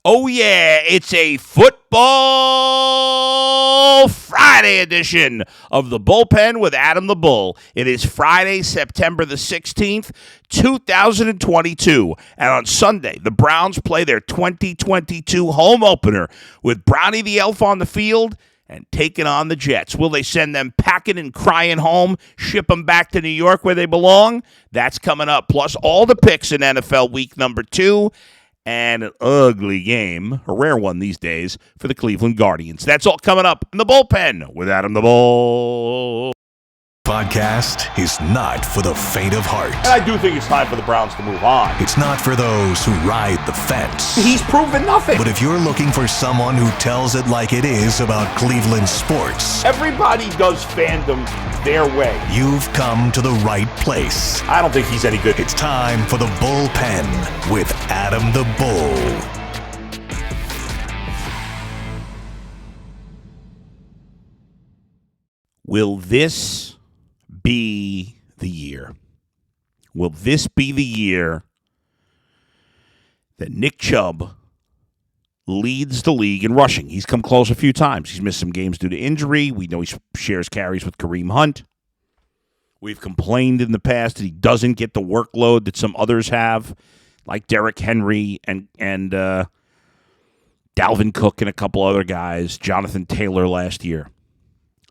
Oh, yeah, it's a Football Friday edition of the Bullpen with Adam the Bull. It is Friday, September the 16th, 2022. And on Sunday, the Browns play their 2022 home opener with Brownie the Elf on the field and taking on the Jets. Will they send them packing and crying home, ship them back to New York where they belong? That's coming up. Plus all the picks in NFL week number 2. And an ugly game, a rare one these days, for the Cleveland Guardians. That's all coming up in the Bullpen with Adam the Bull. Podcast is not for the faint of heart. And I do think it's time for the Browns to move on. It's not for those who ride the fence. He's proven nothing. But if you're looking for someone who tells it like it is about Cleveland sports, everybody does fandom their way. You've come to the right place. I don't think he's any good. It's time for the Bullpen with Adam the Bull. Will this be the year? Will this be the year that Nick Chubb leads the league in rushing? He's come close a few times. He's missed some games due to injury. We know he shares carries with Kareem Hunt. We've complained in the past that he doesn't get the workload that some others have, like Derrick Henry and Dalvin Cook and a couple other guys, Jonathan Taylor last year.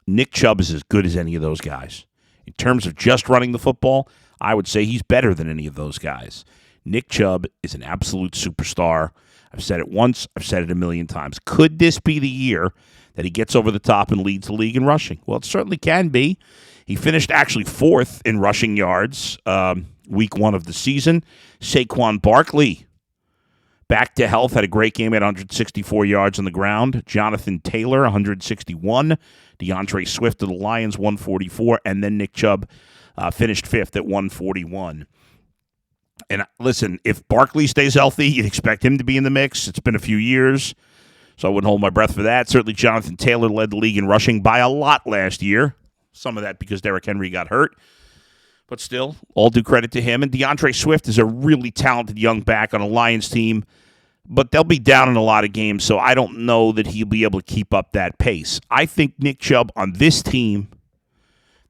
Nick Chubb is as good as any of those guys. In terms of just running the football, I would say he's better than any of those guys. Nick Chubb is an absolute superstar. I've said it once. I've said it a million times. Could this be the year that he gets over the top and leads the league in rushing? Well, it certainly can be. He finished actually 4th in rushing yards week 1 of the season. Saquon Barkley, back to health, had a great game at 164 yards on the ground. Jonathan Taylor, 161. DeAndre Swift of the Lions, 144. And then Nick Chubb finished 5th at 141. And listen, if Barkley stays healthy, you'd expect him to be in the mix. It's been a few years, so I wouldn't hold my breath for that. Certainly Jonathan Taylor led the league in rushing by a lot last year. Some of that because Derrick Henry got hurt. But still, all due credit to him. And DeAndre Swift is a really talented young back on a Lions team. But they'll be down in a lot of games, so I don't know that he'll be able to keep up that pace. I think Nick Chubb on this team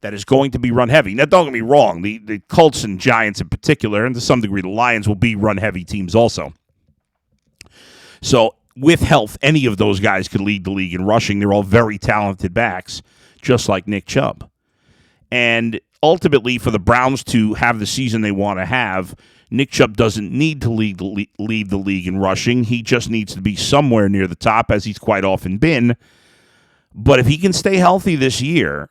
that is going to be run-heavy. Now, don't get me wrong. The Colts and Giants in particular, and to some degree the Lions, will be run-heavy teams also. So, with health, any of those guys could lead the league in rushing. They're all very talented backs, just like Nick Chubb. And ultimately, for the Browns to have the season they want to have, Nick Chubb doesn't need to lead the league in rushing. He just needs to be somewhere near the top, as he's quite often been. But if he can stay healthy this year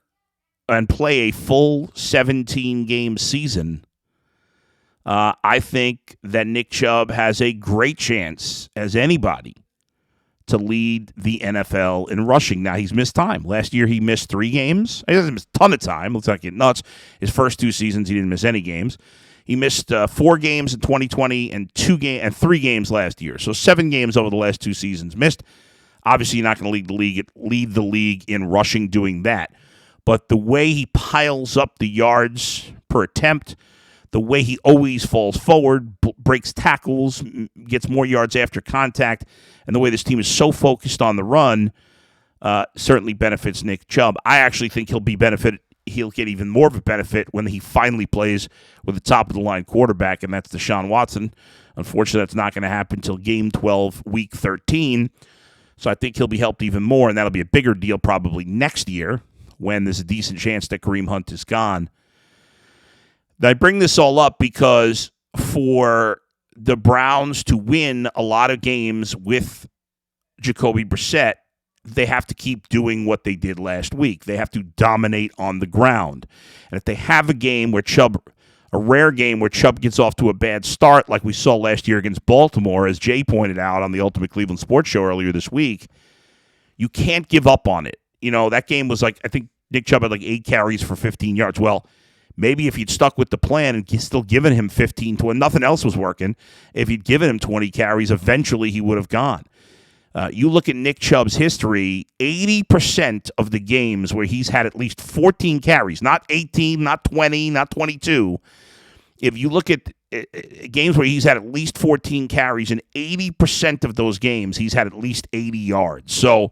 and play a full 17-game season, I think that Nick Chubb has a great chance, as anybody, to lead the NFL in rushing. Now, he's missed time. Last year, he missed 3 games. He doesn't miss a ton of time. Let's not get nuts. His first 2 seasons, he didn't miss any games. He missed 4 games in 2020 and 3 games last year. So 7 games over the last 2 seasons missed. Obviously, you're not going to lead the league in rushing doing that. But the way he piles up the yards per attempt, the way he always falls forward, breaks tackles, gets more yards after contact, and the way this team is so focused on the run certainly benefits Nick Chubb. I actually think he'll get even more of a benefit when he finally plays with a top-of-the-line quarterback, and that's Deshaun Watson. Unfortunately, that's not going to happen until Game 12, Week 13. So I think he'll be helped even more, and that'll be a bigger deal probably next year when there's a decent chance that Kareem Hunt is gone. I bring this all up because for the Browns to win a lot of games with Jacoby Brissett, they have to keep doing what they did last week. They have to dominate on the ground. And if they have a rare game where Chubb gets off to a bad start, like we saw last year against Baltimore, as Jay pointed out on the Ultimate Cleveland Sports Show earlier this week, you can't give up on it. You know, that game was like, I think Nick Chubb had like 8 carries for 15 yards. Well, maybe if he'd stuck with the plan and still given him 15 to nothing else was working, if he'd given him 20 carries, eventually he would have gone. You look at Nick Chubb's history, 80% of the games where he's had at least 14 carries, not 18, not 20, not 22. If you look at games where he's had at least 14 carries, and 80% of those games he's had at least 80 yards. So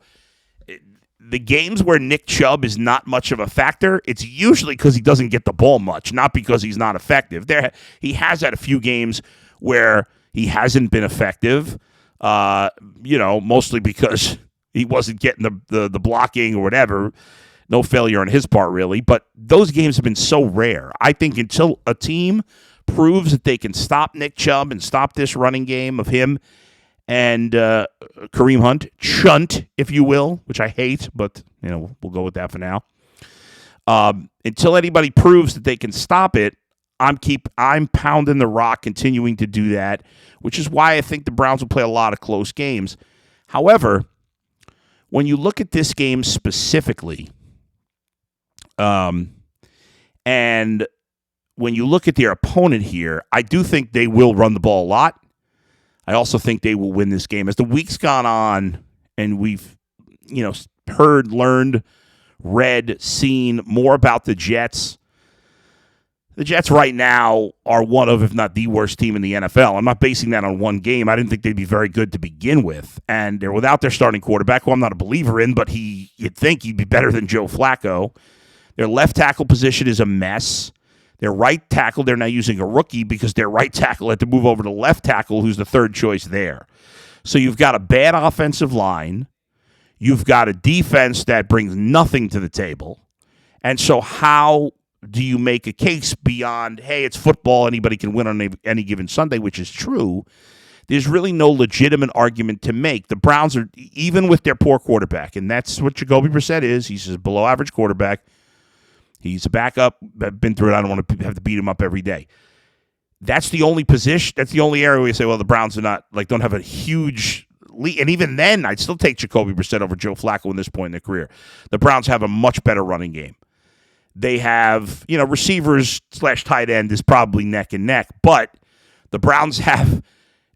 the games where Nick Chubb is not much of a factor, it's usually because he doesn't get the ball much, not because he's not effective. He has had a few games where he hasn't been effective, mostly because he wasn't getting the blocking or whatever. No failure on his part, really. But those games have been so rare. I think until a team proves that they can stop Nick Chubb and stop this running game of him and Kareem Hunt, Chunt, if you will, which I hate, but we'll go with that for now. Until anybody proves that they can stop it, I'm pounding the rock, continuing to do that, which is why I think the Browns will play a lot of close games. However, when you look at this game specifically, and when you look at their opponent here, I do think they will run the ball a lot. I also think they will win this game. As the week's gone on and we've, heard, learned, read, seen more about the Jets right now are one of, if not the worst team in the NFL. I'm not basing that on one game. I didn't think they'd be very good to begin with. And they're without their starting quarterback, who I'm not a believer in, but you'd think he'd be better than Joe Flacco. Their left tackle position is a mess. Their right tackle, they're now using a rookie because their right tackle had to move over to left tackle, who's the third choice there. So you've got a bad offensive line. You've got a defense that brings nothing to the table. And so how do you make a case beyond, hey, it's football, anybody can win on any given Sunday, which is true? There's really no legitimate argument to make. The Browns are, even with their poor quarterback, and that's what Jacoby Brissett is. He's a below-average quarterback. He's a backup. I've been through it. I don't want to have to beat him up every day. That's the only position. That's the only area where you say, well, the Browns don't have a huge lead. And even then, I'd still take Jacoby Brissett over Joe Flacco in this point in their career. The Browns have a much better running game. They have, receivers / tight end is probably neck and neck, but the Browns have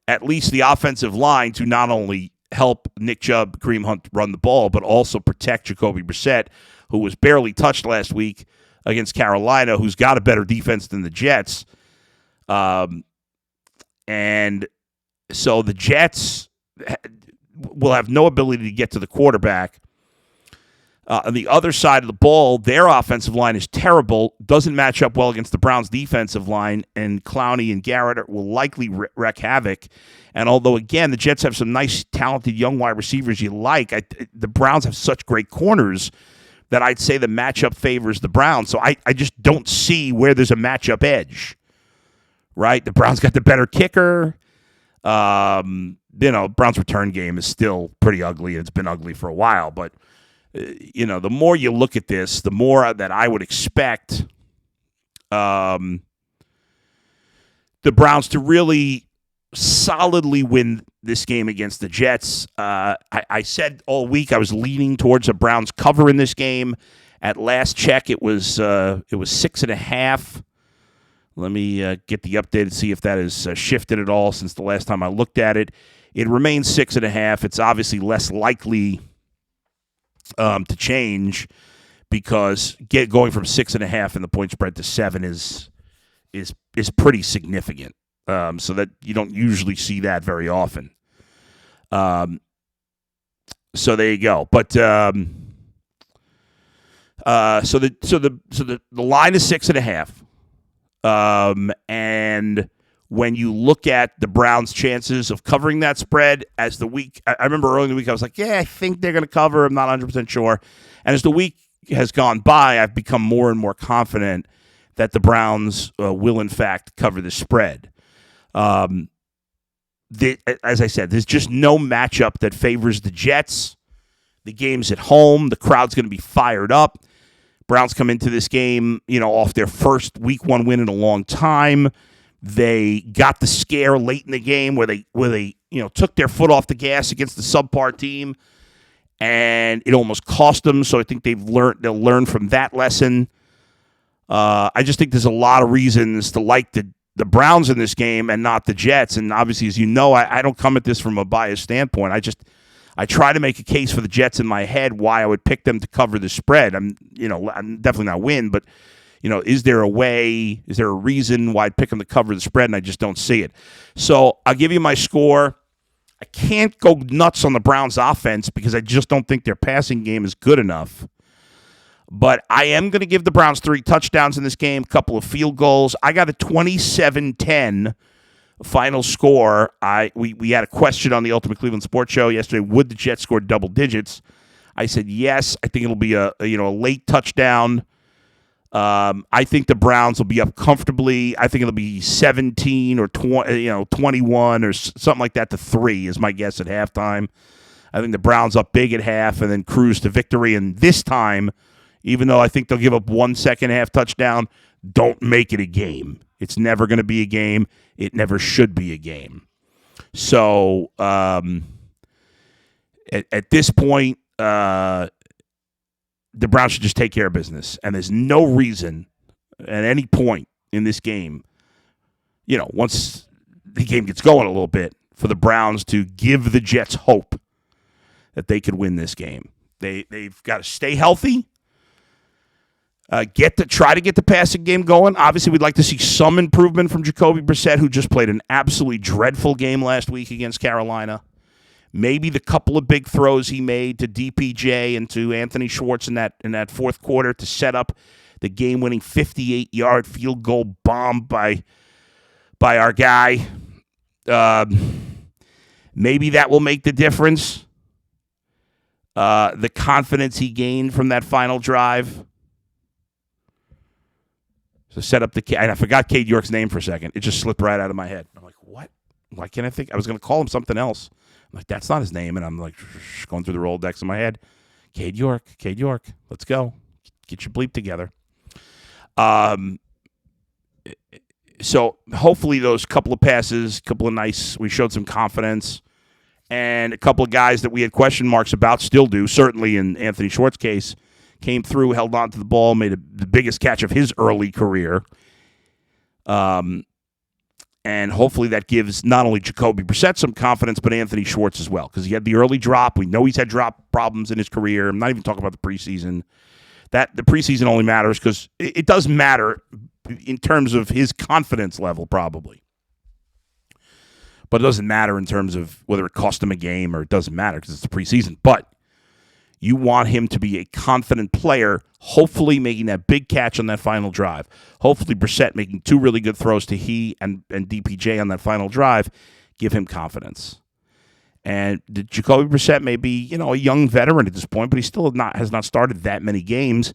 at least the offensive line to not only help Nick Chubb, Kareem Hunt run the ball, but also protect Jacoby Brissett, who was barely touched last week against Carolina, who's got a better defense than the Jets. And so the Jets will have no ability to get to the quarterback. On the other side of the ball, their offensive line is terrible, doesn't match up well against the Browns' defensive line, and Clowney and Garrett will likely wreak havoc. And although, again, the Jets have some nice, talented young wide receivers you like, the Browns have such great corners that I'd say the matchup favors the Browns. So I just don't see where there's a matchup edge, right? The Browns got the better kicker. Browns' return game is still pretty ugly, and it's been ugly for a while. But, the more you look at this, the more that I would expect the Browns to really solidly win this game against the Jets. I said all week I was leaning towards a Browns cover in this game. At last check, it was 6.5. Let me get the update and see if that has shifted at all since the last time I looked at it. It remains 6.5. It's obviously less likely to change because going from 6.5 in the point spread to 7 is pretty significant. So that you don't usually see that very often. So there you go. But so the line is 6.5. And when you look at the Browns' chances of covering that spread as the week, I remember early in the week I was like, yeah, I think they're going to cover. I'm not 100% sure. And as the week has gone by, I've become more and more confident that the Browns will in fact cover the spread. As I said, there's just no matchup that favors the Jets. The game's at home. The crowd's going to be fired up. Browns come into this game, off their first week 1 win in a long time. They got the scare late in the game where they took their foot off the gas against the subpar team, and it almost cost them. So I think they'll learn from that lesson. I just think there's a lot of reasons to like the Browns in this game and not the Jets. And obviously, as you know, I don't come at this from a biased standpoint. I try to make a case for the Jets in my head why I would pick them to cover the spread. I'm definitely not win, but Is there a way? Is there a reason why I'd pick them to cover the spread, and I just don't see it? So I'll give you my score. I can't go nuts on the Browns' offense because I just don't think their passing game is good enough. But I am going to give the Browns 3 touchdowns in this game, a couple of field goals. I got a 27-10 final score. We had a question on the Ultimate Cleveland Sports Show yesterday. Would the Jets score double digits? I said yes. I think it'll be a late touchdown. I think the Browns will be up comfortably. I think it'll be 17 or 21 or something like that to 3 is my guess at halftime. I think the Browns up big at half and then cruise to victory. And this time, even though I think they'll give up 1 second half touchdown, don't make it a game. It's never going to be a game. It never should be a game. So at this point, the Browns should just take care of business. And there's no reason at any point in this game, once the game gets going a little bit, for the Browns to give the Jets hope that they could win this game. They've got to stay healthy. Try to get the passing game going. Obviously, we'd like to see some improvement from Jacoby Brissett, who just played an absolutely dreadful game last week against Carolina. Maybe the couple of big throws he made to DPJ and to Anthony Schwartz in that fourth quarter to set up the game-winning 58-yard field goal bomb by our guy. Maybe that will make the difference. The confidence he gained from that final drive. So set up and I forgot Cade York's name for a second. It just slipped right out of my head. I'm like, what? Why can't I think? I was going to call him something else. I'm like, that's not his name. And I'm like, going through the Rolodex in my head. Cade York. Let's go. Get your bleep together. So hopefully those couple of passes, we showed some confidence. And a couple of guys that we had question marks about still do, certainly in Anthony Schwartz's case, came through, held on to the ball, made the biggest catch of his early career. And hopefully that gives not only Jacoby Brissett some confidence, but Anthony Schwartz as well, because he had the early drop. We know he's had drop problems in his career. I'm not even talking about the preseason. The preseason only matters because it does matter in terms of his confidence level, probably. But it doesn't matter in terms of whether it cost him a game or it doesn't matter because it's the preseason. But you want him to be a confident player, hopefully making that big catch on that final drive. Hopefully Brissett making 2 really good throws to he and DPJ on that final drive give him confidence. And Jacoby Brissett may be, a young veteran at this point, but he still has not started that many games,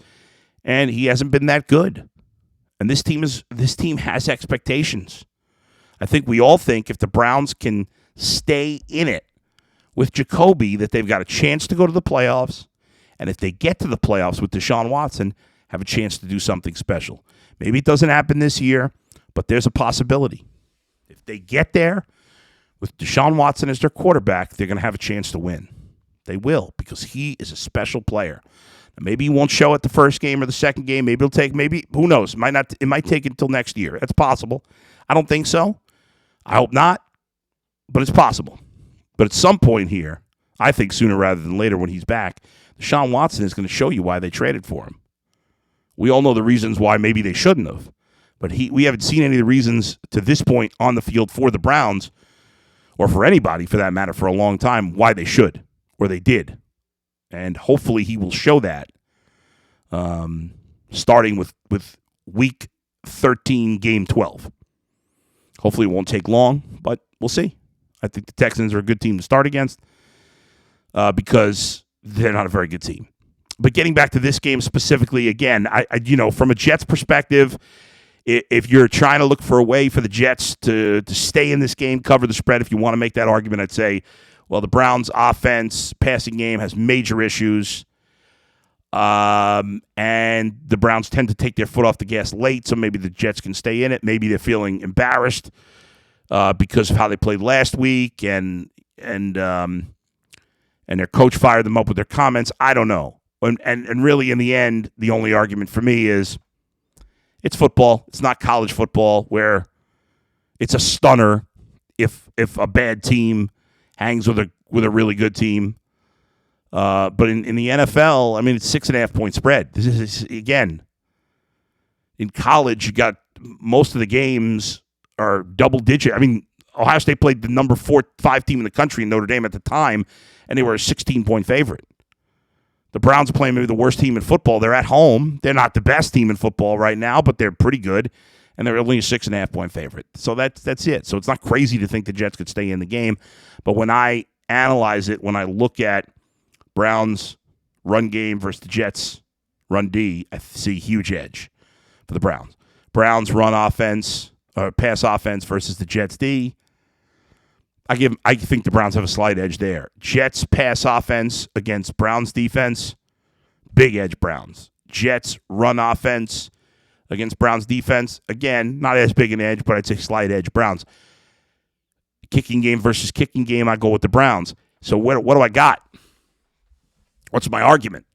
and he hasn't been that good. And this team has expectations. I think we all think if the Browns can stay in it with Jacoby, that they've got a chance to go to the playoffs. And if they get to the playoffs with Deshaun Watson, have a chance to do something special. Maybe it doesn't happen this year, but there's a possibility. If they get there with Deshaun Watson as their quarterback, they're going to have a chance to win. They will, because he is a special player. Now, maybe he won't show at the first game or the second game. Maybe who knows? It might take until next year. That's possible. I don't think so. I hope not, but it's possible. But at some point here, I think sooner rather than later when he's back, Deshaun Watson is going to show you why they traded for him. We all know the reasons why maybe they shouldn't have. But we haven't seen any of the reasons to this point on the field for the Browns, or for anybody for that matter, for a long time, why they should, or they did. And hopefully he will show that starting with week 13, game 12. Hopefully it won't take long, but we'll see. I think the Texans are a good team to start against because they're not a very good team. But getting back to this game specifically, again, I from a Jets perspective, if you're trying to look for a way for the Jets to stay in this game, cover the spread, if you want to make that argument, I'd say, well, the Browns' offense, passing game has major issues. And the Browns tend to take their foot off the gas late, so maybe the Jets can stay in it. Maybe they're feeling embarrassed because of how they played last week, and their coach fired them up with their comments. I don't know. And really, in the end, the only argument for me is it's football. It's not college football where it's a stunner if a bad team hangs with a really good team. But in the NFL, I mean, it's 6.5 point spread. This is, again, In college, you got most of the games are double digit. I mean, Ohio State played the number 4-5 team in the country in Notre Dame at the time, and they were a 16-point favorite. The Browns are playing maybe the worst team in football. They're at home. They're not the best team in football right now, but they're pretty good, and they're only a 6.5-point favorite. So that's it. So it's not crazy to think the Jets could stay in the game. But when I analyze it, when I look at Browns' run game versus the Jets' run D, I see a huge edge for the Browns. Browns run offense, pass offense versus the Jets D. I think the Browns have a slight edge there. Jets pass offense against Browns defense, big edge Browns. Jets run offense against Browns defense, again, not as big an edge, but I'd say slight edge Browns. Kicking game versus kicking game, I go with the Browns. So what do I got? What's my argument?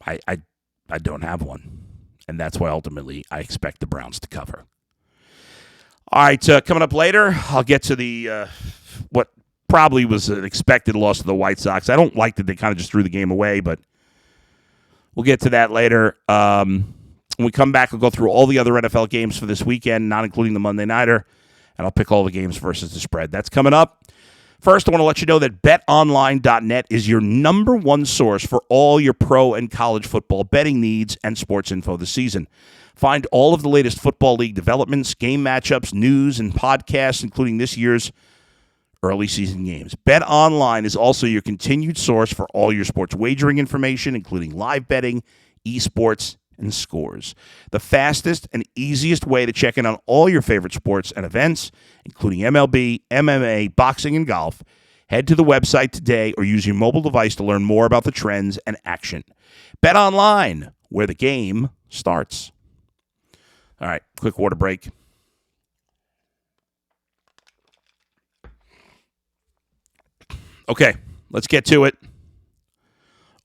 I don't have one, and that's why ultimately I expect the Browns to cover. All right, coming up later, I'll get to the what probably was an expected loss to the White Sox. I don't like that they kind of just threw the game away, but we'll get to that later. When we come back, we'll go through all the other NFL games for this weekend, not including the Monday Nighter, and I'll pick all the games versus the spread. That's coming up. First, I want to let you know that betonline.net is your number one source for all your pro and college football betting needs and sports info this season. Find all of the latest football league developments, game matchups, news, and podcasts, including this year's early season games. BetOnline is also your continued source for all your sports wagering information, including live betting, esports, and scores. The fastest and easiest way to check in on all your favorite sports and events, including MLB, MMA, boxing, and golf. Head to the website today or use your mobile device to learn more about the trends and action. BetOnline, where the game starts. All right, quick water break. Okay, let's get to it.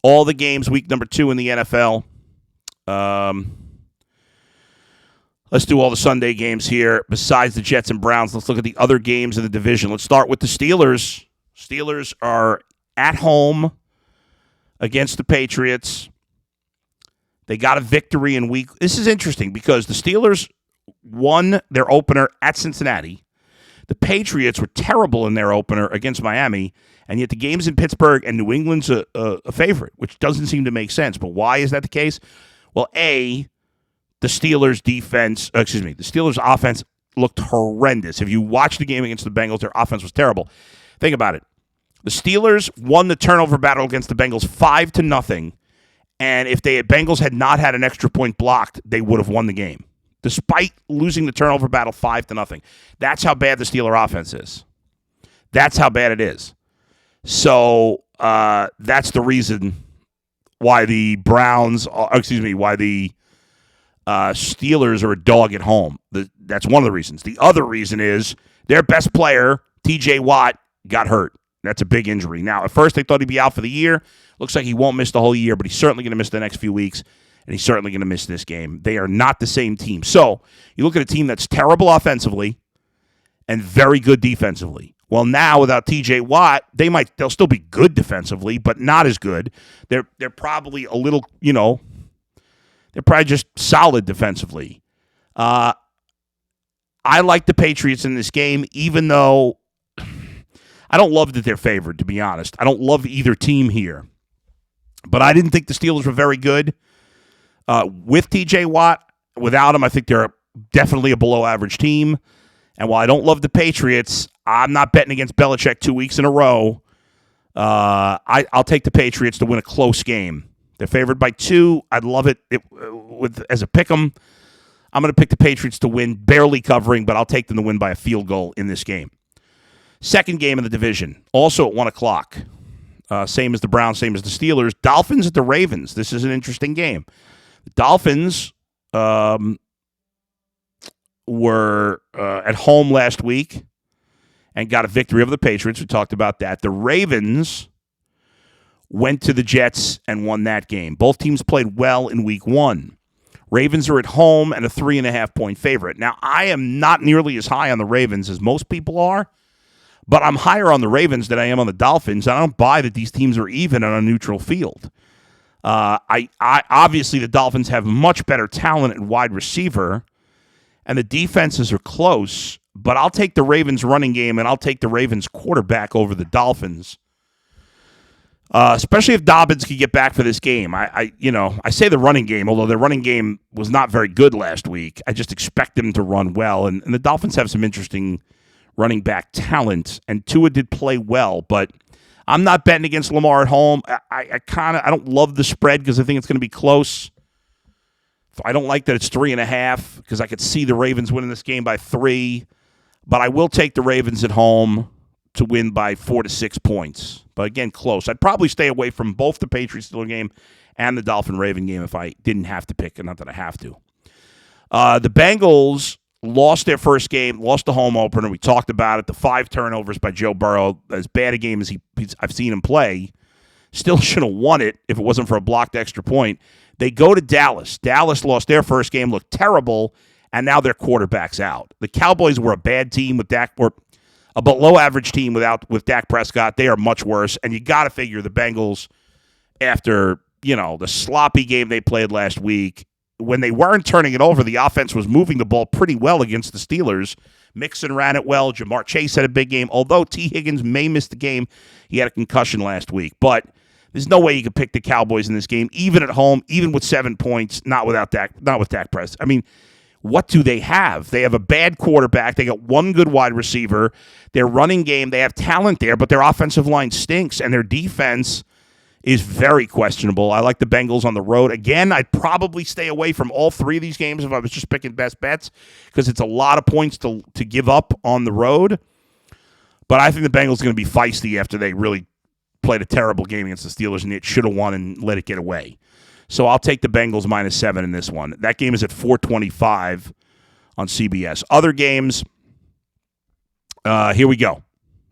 All the games, week number 2 in the NFL. Let's do all the Sunday games here. Besides the Jets and Browns, let's look at the other games in the division. Let's start with the Steelers. Steelers are at home against the Patriots. They got a victory in week. This is interesting because the Steelers won their opener at Cincinnati. The Patriots were terrible in their opener against Miami, and yet the game's in Pittsburgh and New England's a favorite, which doesn't seem to make sense. But why is that the case? Well, the Steelers the Steelers offense looked horrendous. If you watch the game against the Bengals, their offense was terrible. Think about it. The Steelers won the turnover battle against the Bengals 5-0. And if the Bengals had not had an extra point blocked, they would have won the game, despite losing the turnover battle 5-0. That's how bad the Steeler offense is. That's how bad it is. So that's the reason why the Steelers are a dog at home. That's one of the reasons. The other reason is their best player, T.J. Watt, got hurt. That's a big injury. Now, at first they thought he'd be out for the year. Looks like he won't miss the whole year, but he's certainly going to miss the next few weeks, and he's certainly going to miss this game. They are not the same team. So you look at a team that's terrible offensively and very good defensively. Well, now without T.J. Watt, they'll still be good defensively, but not as good. They're probably a little, they're probably just solid defensively. I like the Patriots in this game, even though I don't love that they're favored, to be honest. I don't love either team here. But I didn't think the Steelers were very good with T.J. Watt. Without him, I think they're definitely a below-average team. And while I don't love the Patriots, I'm not betting against Belichick 2 weeks in a row. I'll take the Patriots to win a close game. They're favored by 2. I'd love it as a pick 'em. I'm going to pick the Patriots to win, barely covering, but I'll take them to win by a field goal in this game. Second game in the division, also at 1 o'clock. Same as the Browns, same as the Steelers. Dolphins at the Ravens. This is an interesting game. The Dolphins were at home last week and got a victory over the Patriots. We talked about that. The Ravens went to the Jets and won that game. Both teams played well in week 1. Ravens are at home and a 3.5-point favorite. Now, I am not nearly as high on the Ravens as most people are, but I'm higher on the Ravens than I am on the Dolphins. I don't buy that these teams are even on a neutral field. I obviously the Dolphins have much better talent at wide receiver, and the defenses are close. But I'll take the Ravens running game, and I'll take the Ravens quarterback over the Dolphins. Especially if Dobbins can get back for this game. I say the running game, although their running game was not very good last week. I just expect them to run well, and the Dolphins have some interesting running back talent, and Tua did play well, but I'm not betting against Lamar at home. I don't love the spread because I think it's going to be close. I don't like that it's 3.5 because I could see the Ravens winning this game by 3, but I will take the Ravens at home to win by 4 to 6 points. But again, close. I'd probably stay away from both the Patriots-Steelers game and the Dolphin-Raven game if I didn't have to pick, and not that I have to. The Bengals lost their first game, lost the home opener. We talked about it. The 5 turnovers by Joe Burrow, as bad a game as I've seen him play, still should have won it if it wasn't for a blocked extra point. They go to Dallas. Dallas lost their first game, looked terrible, and now their quarterback's out. The Cowboys were a bad team with Dak, or a below-average team with Dak Prescott. They are much worse, and you got to figure the Bengals, after the sloppy game they played last week, when they weren't turning it over, the offense was moving the ball pretty well against the Steelers. Mixon ran it well. Jamar Chase had a big game, although T. Higgins may miss the game. He had a concussion last week, but there's no way you could pick the Cowboys in this game, even at home, even with 7 points, not with Dak Prescott. I mean, what do they have? They have a bad quarterback. They got one good wide receiver. Their running game, they have talent there, but their offensive line stinks, and their defense is very questionable. I like the Bengals on the road. Again, I'd probably stay away from all 3 of these games if I was just picking best bets because it's a lot of points to give up on the road. But I think the Bengals are going to be feisty after they really played a terrible game against the Steelers, and it should have won and let it get away. So I'll take the Bengals -7 in this one. That game is at 4:25 on CBS. Other games, here we go.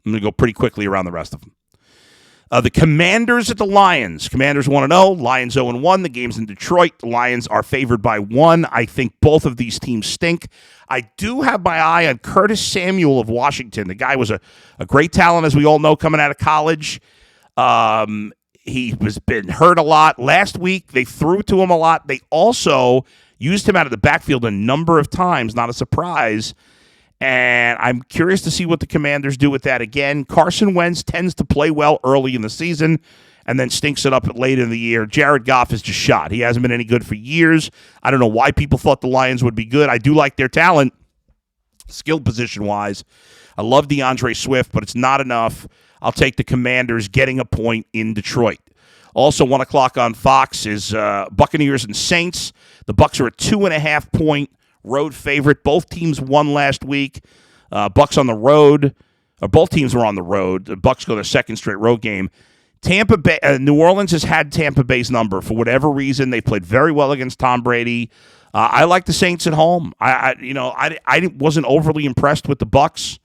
I'm going to go pretty quickly around the rest of them. The Commanders at the Lions. Commanders 1-0, Lions 0-1. The game's in Detroit. The Lions are favored by 1. I think both of these teams stink. I do have my eye on Curtis Samuel of Washington. The guy was a great talent, as we all know, coming out of college. He was been hurt a lot. Last week, they threw to him a lot. They also used him out of the backfield a number of times, not a surprise. And I'm curious to see what the Commanders do with that again. Carson Wentz tends to play well early in the season and then stinks it up late in the year. Jared Goff is just shot. He hasn't been any good for years. I don't know why people thought the Lions would be good. I do like their talent, skill position-wise. I love DeAndre Swift, but it's not enough. I'll take the Commanders getting a point in Detroit. Also, 1 o'clock on Fox is Buccaneers and Saints. The Bucs are a 2.5-point road favorite. Both teams won last week. Bucs on the road. Both teams were on the road. The Bucs go their second straight road game. Tampa Bay, New Orleans has had Tampa Bay's number for whatever reason. They played very well against Tom Brady. I like the Saints at home. I wasn't overly impressed with the Bucs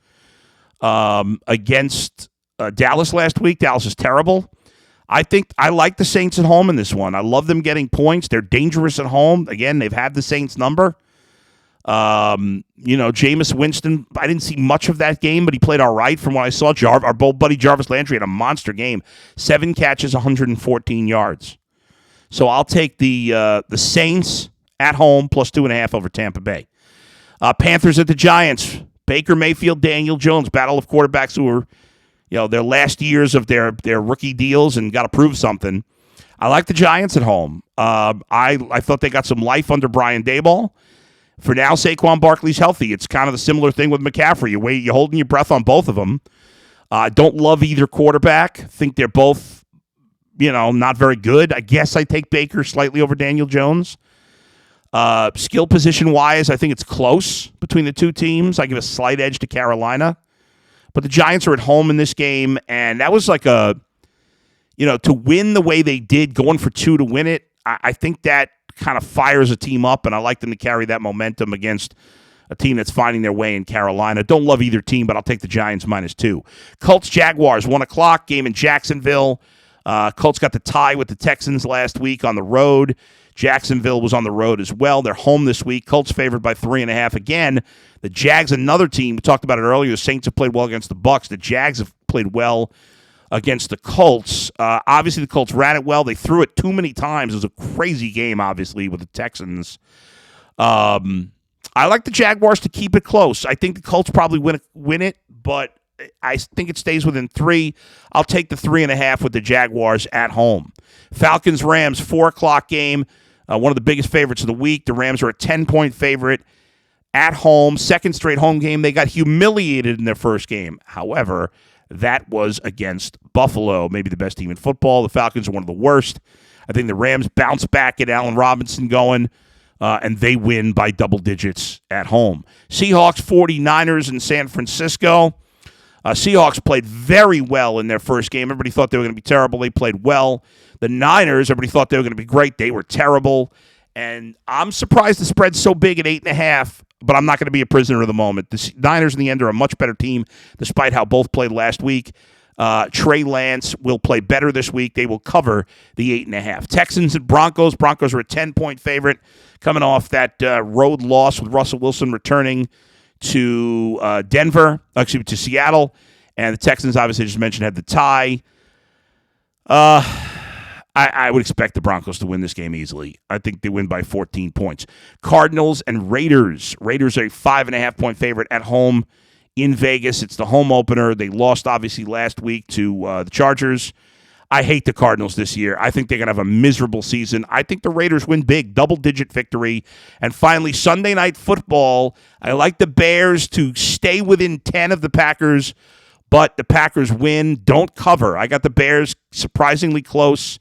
against Dallas last week. Dallas is terrible. I think I like the Saints at home in this one. I love them getting points. They're dangerous at home. Again, they've had the Saints number. Jameis Winston, I didn't see much of that game, but he played all right from what I saw. Our buddy Jarvis Landry had a monster game. 7 catches, 114 yards. So I'll take the Saints at home plus 2.5 over Tampa Bay. Panthers at the Giants. Baker Mayfield, Daniel Jones, battle of quarterbacks who are their last years of their rookie deals and got to prove something. I like the Giants at home. I thought they got some life under Brian Daboll. For now, Saquon Barkley's healthy. It's kind of the similar thing with McCaffrey. You're holding your breath on both of them. Don't love either quarterback. Think they're both, not very good. I guess I take Baker slightly over Daniel Jones. Skill position-wise, I think it's close between the two teams. I give a slight edge to Carolina. But the Giants are at home in this game, and that was like to win the way they did, going for 2 to win it, I think that kind of fires a team up, and I like them to carry that momentum against a team that's finding their way in Carolina. Don't love either team, but I'll take the Giants -2. Colts-Jaguars, 1 o'clock, game in Jacksonville. Colts got the tie with the Texans last week on the road. Jacksonville was on the road as well. They're home this week. Colts favored by 3.5. Again, the Jags, another team. We talked about it earlier. The Saints have played well against the Bucs. The Jags have played well against the Colts. Obviously, the Colts ran it well. They threw it too many times. It was a crazy game, obviously, with the Texans. I like the Jaguars to keep it close. I think the Colts probably win it, but I think it stays within 3. I'll take the 3.5 with the Jaguars at home. Falcons-Rams, 4 o'clock game. One of the biggest favorites of the week. The Rams are a 10-point favorite at home. Second straight home game. They got humiliated in their first game. However, that was against Buffalo, maybe the best team in football. The Falcons are one of the worst. I think the Rams bounce back, get Allen Robinson going, and they win by double digits at home. Seahawks, 49ers in San Francisco. Seahawks played very well in their first game. Everybody thought they were going to be terrible. They played well. The Niners, everybody thought they were going to be great. They were terrible. And I'm surprised the spread's so big at 8.5, but I'm not going to be a prisoner of the moment. The Niners, in the end, are a much better team, despite how both played last week. Trey Lance will play better this week. They will cover the 8.5. Texans and Broncos. Broncos are a 10-point favorite, coming off that road loss with Russell Wilson returning to to Seattle. And the Texans, obviously, just mentioned, had the tie. I would expect the Broncos to win this game easily. I think they win by 14 points. Cardinals and Raiders. Raiders are a 5.5-point favorite at home in Vegas. It's the home opener. They lost, obviously, last week to the Chargers. I hate the Cardinals this year. I think they're going to have a miserable season. I think the Raiders win big, double-digit victory. And finally, Sunday Night Football. I like the Bears to stay within 10 of the Packers, but the Packers win, don't cover. I got the Bears surprisingly close.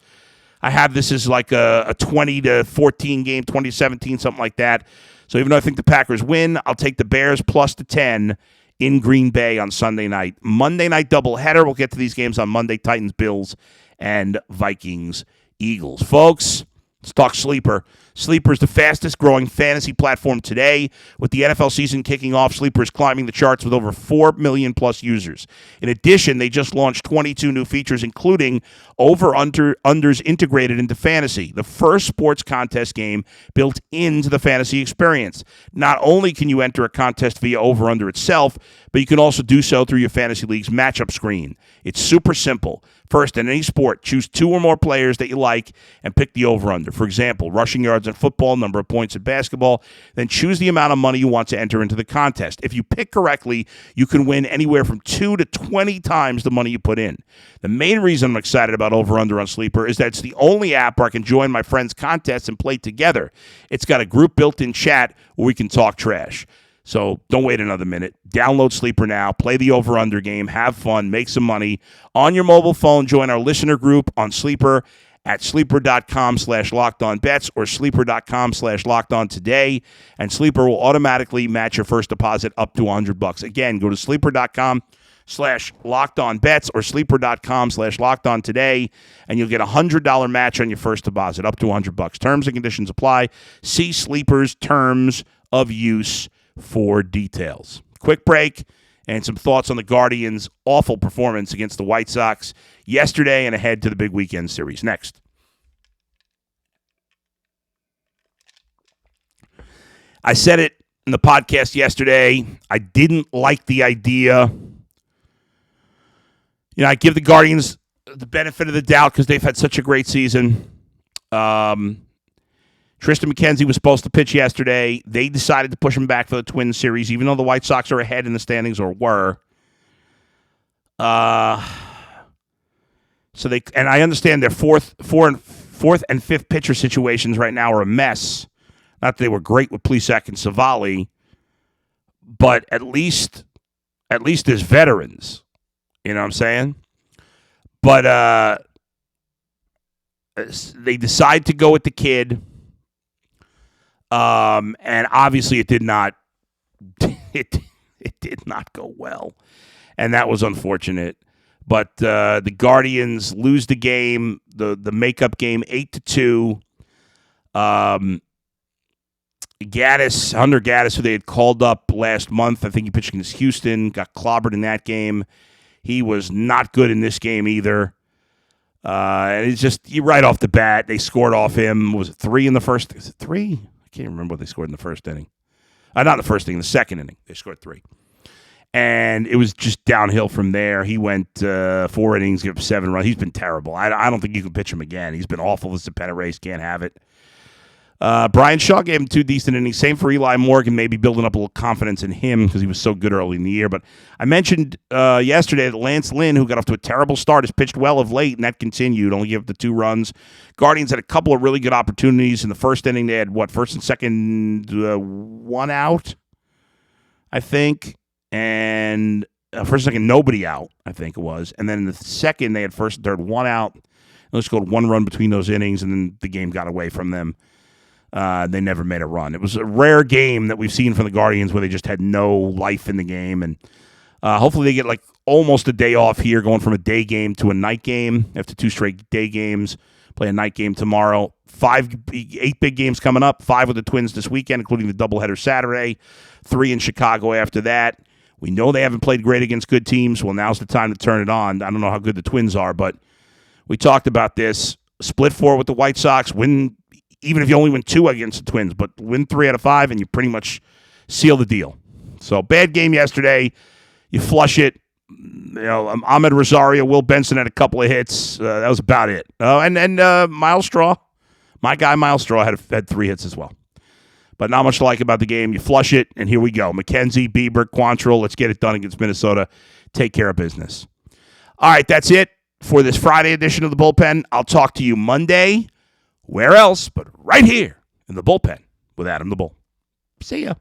I have this as like a 20-14 game, 20-17, something like that. So even though I think the Packers win, I'll take the Bears plus the 10 in Green Bay on Sunday night. Monday night doubleheader. We'll get to these games on Monday. Titans, Bills, and Vikings, Eagles. Folks, let's talk Sleeper. Sleeper is the fastest growing fantasy platform today. With the NFL season kicking off, Sleeper is climbing the charts with over 4 million plus users. In addition, they just launched 22 new features, including over-unders integrated into fantasy, the first sports contest game built into the fantasy experience. Not only can you enter a contest via over-under itself, but you can also do so through your fantasy league's matchup screen. It's super simple. First, in any sport, choose 2 or more players that you like and pick the over-under. For example, rushing yards in football, number of points in basketball. Then choose the amount of money you want to enter into the contest. If you pick correctly, you can win anywhere from 2 to 20 times the money you put in. The main reason I'm excited about over-under on Sleeper is that it's the only app where I can join my friends' contests and play together. It's got a group built-in chat where we can talk trash. So don't wait another minute. Download Sleeper now. Play the over-under game. Have fun. Make some money. On your mobile phone, join our listener group on Sleeper at sleeper.com/lockedonbets or sleeper.com/lockedon today. And Sleeper will automatically match your first deposit up to $100. Again, go to sleeper.com/lockedonbets or sleeper.com/lockedon today, and you'll get a $100 match on your first deposit up to $100. Terms and conditions apply. See Sleeper's terms of use for details. Quick break and some thoughts on the Guardians' awful performance against the White Sox yesterday and ahead to the big weekend series. Next. I said it in the podcast yesterday. I didn't like the idea. I give the Guardians the benefit of the doubt because they've had such a great season. Tristan McKenzie was supposed to pitch yesterday. They decided to push him back for the Twins series, even though the White Sox are ahead in the standings or were. So I understand their fourth and fifth pitcher situations right now are a mess. Not that they were great with Plesac and Savali, but at least there's veterans. You know what I'm saying? But they decide to go with the kid. And obviously it did not it did not go well. And that was unfortunate. But the Guardians lose the game, the makeup game 8-2. Hunter Gaddis, who they had called up last month, I think he pitched against Houston, got clobbered in that game. He was not good in this game either. And it's just, right off the bat, they scored off him. Was it 3 in the first? Is it 3? I can't remember what they scored in the first inning. Not in the first inning, the second inning. They scored 3. And it was just downhill from there. He went 4 innings, gave up 7 runs. He's been terrible. I don't think you can pitch him again. He's been awful. This is a pennant race. Can't have it. Brian Shaw gave him 2 decent innings. Same for Eli Morgan, maybe building up a little confidence in him because he was so good early in the year. But I mentioned yesterday that Lance Lynn, who got off to a terrible start, has pitched well of late, and that continued. Only gave up the 2 runs. Guardians had a couple of really good opportunities. In the first inning, they had, first and second, 1 out, I think. And first and second, nobody out, I think it was. And then in the second, they had first and third, 1 out. They scored 1 run between those innings, and then the game got away from them. They never made a run. It was a rare game that we've seen from the Guardians where they just had no life in the game. And hopefully they get almost a day off here, going from a day game to a night game after 2 straight day games. Play a night game tomorrow. 8 big games coming up. 5 with the Twins this weekend, including the doubleheader Saturday. 3 in Chicago after that. We know they haven't played great against good teams. Well, now's the time to turn it on. I don't know how good the Twins are, but we talked about this. Split 4 with the White Sox. Win, even if you only win 2 against the Twins, but win 3 out of 5, and you pretty much seal the deal. So, bad game yesterday. You flush it. Ahmed Rosario, Will Benson had a couple of hits. That was about it. And Miles Straw, my guy Miles Straw had 3 hits as well. But not much to like about the game. You flush it, and here we go. McKenzie, Bieber, Quantrill. Let's get it done against Minnesota. Take care of business. All right, that's it for this Friday edition of the Bullpen. I'll talk to you Monday. Where else but right here in the Bullpen with Adam the Bull. See ya.